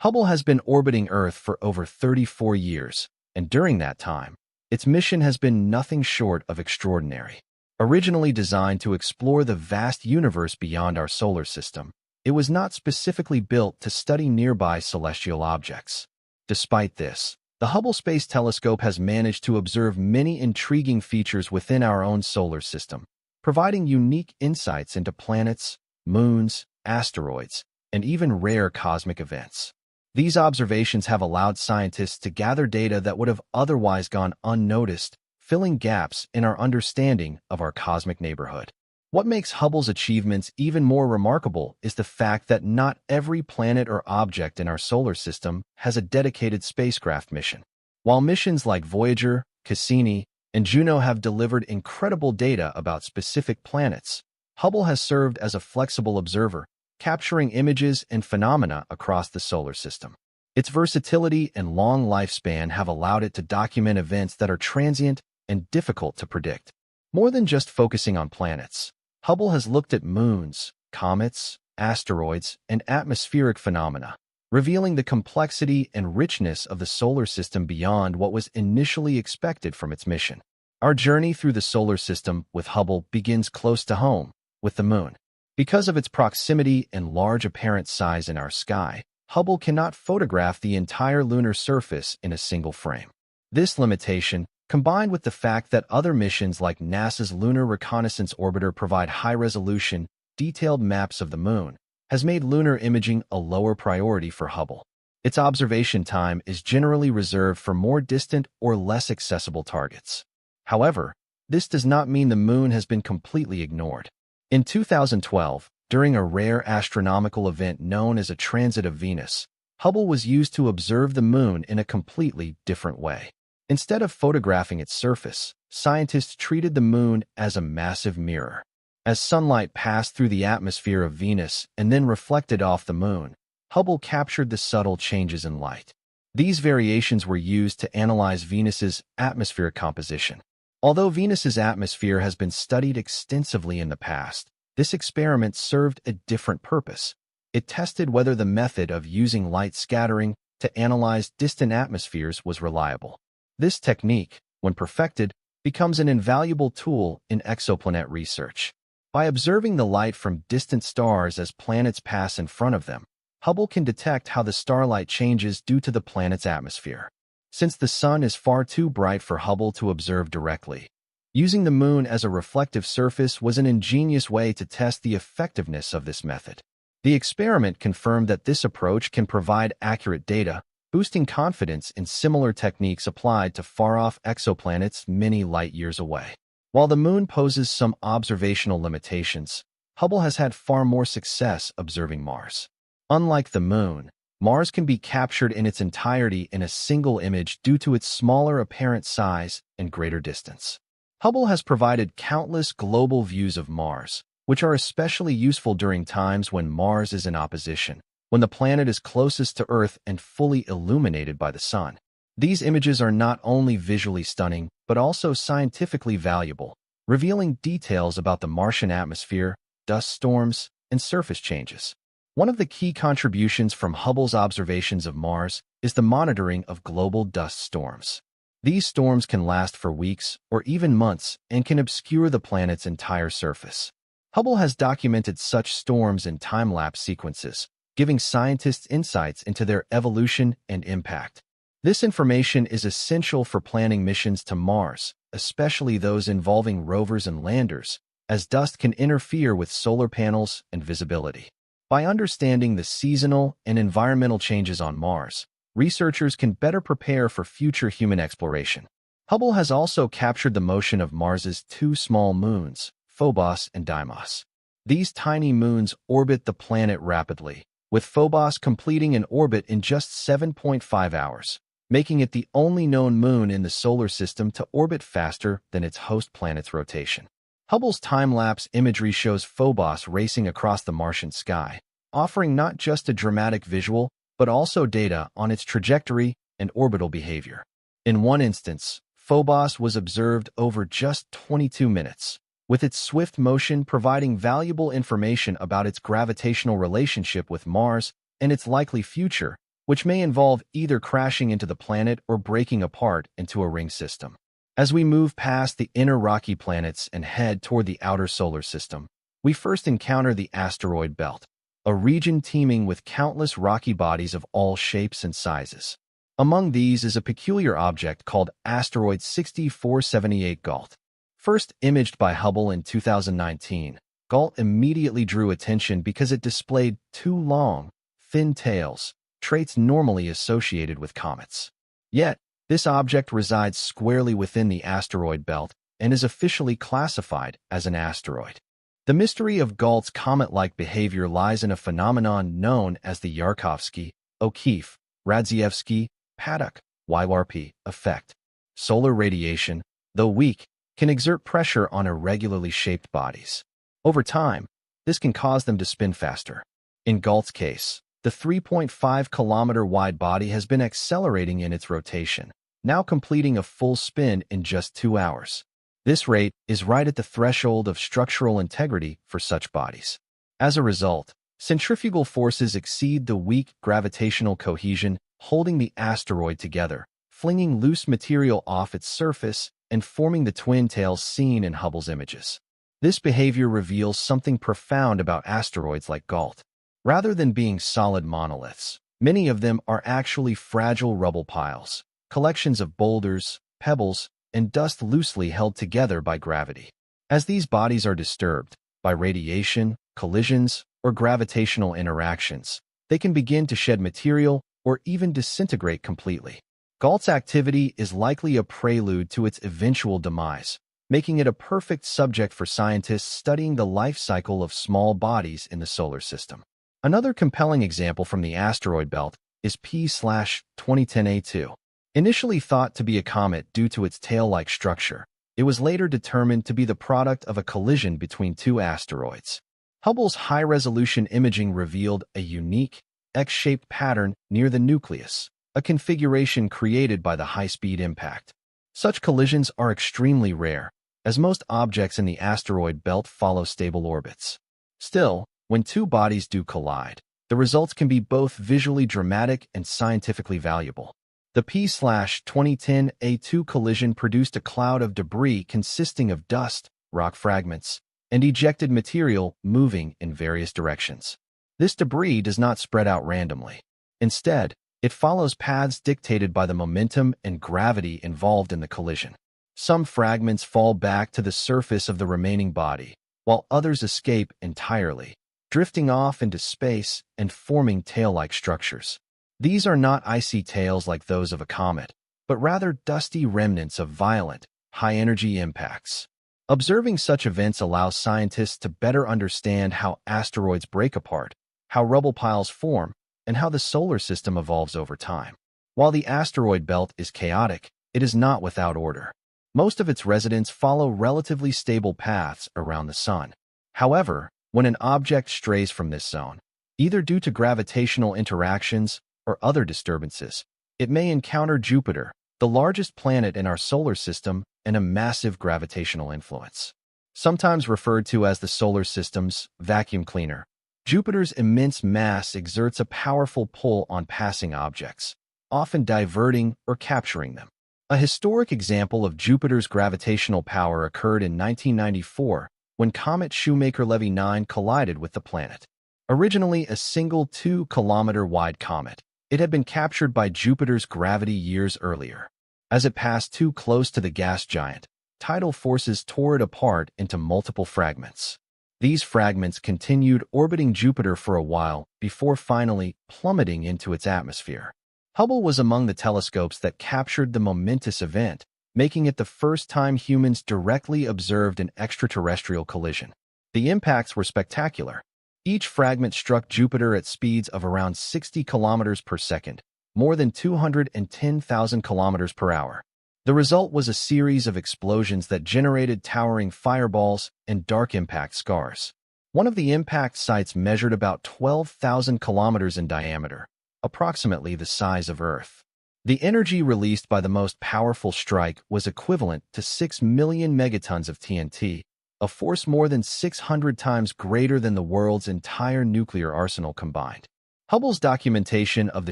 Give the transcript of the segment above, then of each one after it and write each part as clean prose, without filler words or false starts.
Hubble has been orbiting Earth for over 34 years, and during that time, its mission has been nothing short of extraordinary. Originally designed to explore the vast universe beyond our solar system, it was not specifically built to study nearby celestial objects. Despite this, the Hubble Space Telescope has managed to observe many intriguing features within our own solar system, providing unique insights into planets, moons, asteroids, and even rare cosmic events. These observations have allowed scientists to gather data that would have otherwise gone unnoticed, filling gaps in our understanding of our cosmic neighborhood. What makes Hubble's achievements even more remarkable is the fact that not every planet or object in our solar system has a dedicated spacecraft mission. While missions like Voyager, Cassini, and Juno have delivered incredible data about specific planets, Hubble has served as a flexible observer, capturing images and phenomena across the solar system. Its versatility and long lifespan have allowed it to document events that are transient and difficult to predict. More than just focusing on planets, Hubble has looked at moons, comets, asteroids, and atmospheric phenomena, revealing the complexity and richness of the solar system beyond what was initially expected from its mission. Our journey through the solar system with Hubble begins close to home, with the Moon. Because of its proximity and large apparent size in our sky, Hubble cannot photograph the entire lunar surface in a single frame. This limitation, combined with the fact that other missions like NASA's Lunar Reconnaissance Orbiter provide high-resolution, detailed maps of the Moon, has made lunar imaging a lower priority for Hubble. Its observation time is generally reserved for more distant or less accessible targets. However, this does not mean the Moon has been completely ignored. In 2012, during a rare astronomical event known as a transit of Venus, Hubble was used to observe the Moon in a completely different way. Instead of photographing its surface, scientists treated the Moon as a massive mirror. As sunlight passed through the atmosphere of Venus and then reflected off the Moon, Hubble captured the subtle changes in light. These variations were used to analyze Venus's atmospheric composition. Although Venus's atmosphere has been studied extensively in the past, this experiment served a different purpose. It tested whether the method of using light scattering to analyze distant atmospheres was reliable. This technique, when perfected, becomes an invaluable tool in exoplanet research. By observing the light from distant stars as planets pass in front of them, Hubble can detect how the starlight changes due to the planet's atmosphere. Since the sun is far too bright for Hubble to observe directly, using the Moon as a reflective surface was an ingenious way to test the effectiveness of this method. The experiment confirmed that this approach can provide accurate data, boosting confidence in similar techniques applied to far-off exoplanets many light-years away. While the Moon poses some observational limitations, Hubble has had far more success observing Mars. Unlike the Moon, Mars can be captured in its entirety in a single image due to its smaller apparent size and greater distance. Hubble has provided countless global views of Mars, which are especially useful during times when Mars is in opposition, when the planet is closest to Earth and fully illuminated by the sun. These images are not only visually stunning, but also scientifically valuable, revealing details about the Martian atmosphere, dust storms, and surface changes. One of the key contributions from Hubble's observations of Mars is the monitoring of global dust storms. These storms can last for weeks or even months and can obscure the planet's entire surface. Hubble has documented such storms in time-lapse sequences, giving scientists insights into their evolution and impact. This information is essential for planning missions to Mars, especially those involving rovers and landers, as dust can interfere with solar panels and visibility. By understanding the seasonal and environmental changes on Mars, researchers can better prepare for future human exploration. Hubble has also captured the motion of Mars's two small moons, Phobos and Deimos. These tiny moons orbit the planet rapidly, with Phobos completing an orbit in just 7.5 hours, making it the only known moon in the solar system to orbit faster than its host planet's rotation. Hubble's time-lapse imagery shows Phobos racing across the Martian sky, offering not just a dramatic visual, but also data on its trajectory and orbital behavior. In one instance, Phobos was observed over just 22 minutes, with its swift motion providing valuable information about its gravitational relationship with Mars and its likely future, which may involve either crashing into the planet or breaking apart into a ring system. As we move past the inner rocky planets and head toward the outer solar system, we first encounter the asteroid belt, a region teeming with countless rocky bodies of all shapes and sizes. Among these is a peculiar object called asteroid 6478 Gault. First imaged by Hubble in 2019, Gault immediately drew attention because it displayed two long, thin tails, traits normally associated with comets. Yet, this object resides squarely within the asteroid belt and is officially classified as an asteroid. The mystery of Gault's comet-like behavior lies in a phenomenon known as the Yarkovsky, O'Keefe, Radzievsky, Paddock, YRP effect. Solar radiation, though weak, can exert pressure on irregularly shaped bodies. Over time, this can cause them to spin faster. In Gault's case, the 3.5-kilometer-wide body has been accelerating in its rotation, now completing a full spin in just 2 hours. This rate is right at the threshold of structural integrity for such bodies. As a result, centrifugal forces exceed the weak gravitational cohesion holding the asteroid together, flinging loose material off its surface and forming the twin tails seen in Hubble's images. This behavior reveals something profound about asteroids like Gault. Rather than being solid monoliths, many of them are actually fragile rubble piles, collections of boulders, pebbles, and dust loosely held together by gravity. As these bodies are disturbed by radiation, collisions, or gravitational interactions, they can begin to shed material or even disintegrate completely. Gault's activity is likely a prelude to its eventual demise, making it a perfect subject for scientists studying the life cycle of small bodies in the solar system. Another compelling example from the asteroid belt is P/2010A2. Initially thought to be a comet due to its tail-like structure, it was later determined to be the product of a collision between two asteroids. Hubble's high-resolution imaging revealed a unique, X-shaped pattern near the nucleus, a configuration created by the high-speed impact. Such collisions are extremely rare, as most objects in the asteroid belt follow stable orbits. Still, when two bodies do collide, the results can be both visually dramatic and scientifically valuable. The P/2010A2 collision produced a cloud of debris consisting of dust, rock fragments, and ejected material moving in various directions. This debris does not spread out randomly. Instead, it follows paths dictated by the momentum and gravity involved in the collision. Some fragments fall back to the surface of the remaining body, while others escape entirely, drifting off into space and forming tail-like structures. These are not icy tails like those of a comet, but rather dusty remnants of violent, high-energy impacts. Observing such events allows scientists to better understand how asteroids break apart, how rubble piles form, and how the solar system evolves over time. While the asteroid belt is chaotic, it is not without order. Most of its residents follow relatively stable paths around the Sun. However, when an object strays from this zone, either due to gravitational interactions or other disturbances, it may encounter Jupiter, the largest planet in our solar system and a massive gravitational influence. Sometimes referred to as the solar system's vacuum cleaner, Jupiter's immense mass exerts a powerful pull on passing objects, often diverting or capturing them. A historic example of Jupiter's gravitational power occurred in 1994 when comet Shoemaker-Levy 9 collided with the planet. Originally a single 2-kilometer-wide comet, it had been captured by Jupiter's gravity years earlier. As it passed too close to the gas giant, tidal forces tore it apart into multiple fragments. These fragments continued orbiting Jupiter for a while before finally plummeting into its atmosphere. Hubble was among the telescopes that captured the momentous event, making it the first time humans directly observed an extraterrestrial collision. The impacts were spectacular. Each fragment struck Jupiter at speeds of around 60 kilometers per second, more than 210,000 kilometers per hour. The result was a series of explosions that generated towering fireballs and dark impact scars. One of the impact sites measured about 12,000 kilometers in diameter, approximately the size of Earth. The energy released by the most powerful strike was equivalent to 6 million megatons of TNT, a force more than 600 times greater than the world's entire nuclear arsenal combined. Hubble's documentation of the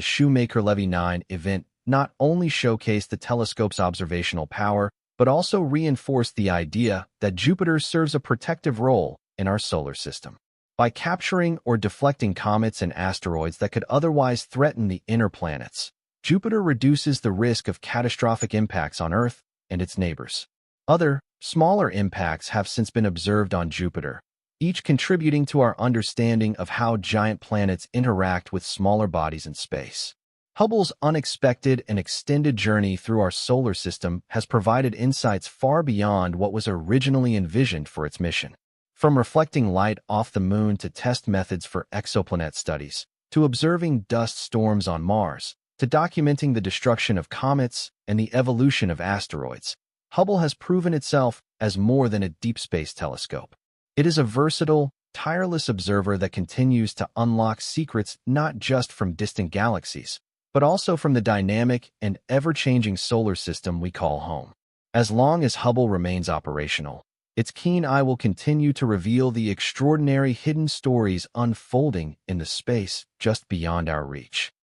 Shoemaker-Levy 9 event not only showcased the telescope's observational power, but also reinforced the idea that Jupiter serves a protective role in our solar system. By capturing or deflecting comets and asteroids that could otherwise threaten the inner planets, Jupiter reduces the risk of catastrophic impacts on Earth and its neighbors. Other, smaller impacts have since been observed on Jupiter, each contributing to our understanding of how giant planets interact with smaller bodies in space. Hubble's unexpected and extended journey through our solar system has provided insights far beyond what was originally envisioned for its mission. From reflecting light off the moon to test methods for exoplanet studies, to observing dust storms on Mars, to documenting the destruction of comets and the evolution of asteroids, Hubble has proven itself as more than a deep space telescope. It is a versatile, tireless observer that continues to unlock secrets not just from distant galaxies, but also from the dynamic and ever-changing solar system we call home. As long as Hubble remains operational, its keen eye will continue to reveal the extraordinary hidden stories unfolding in the space just beyond our reach.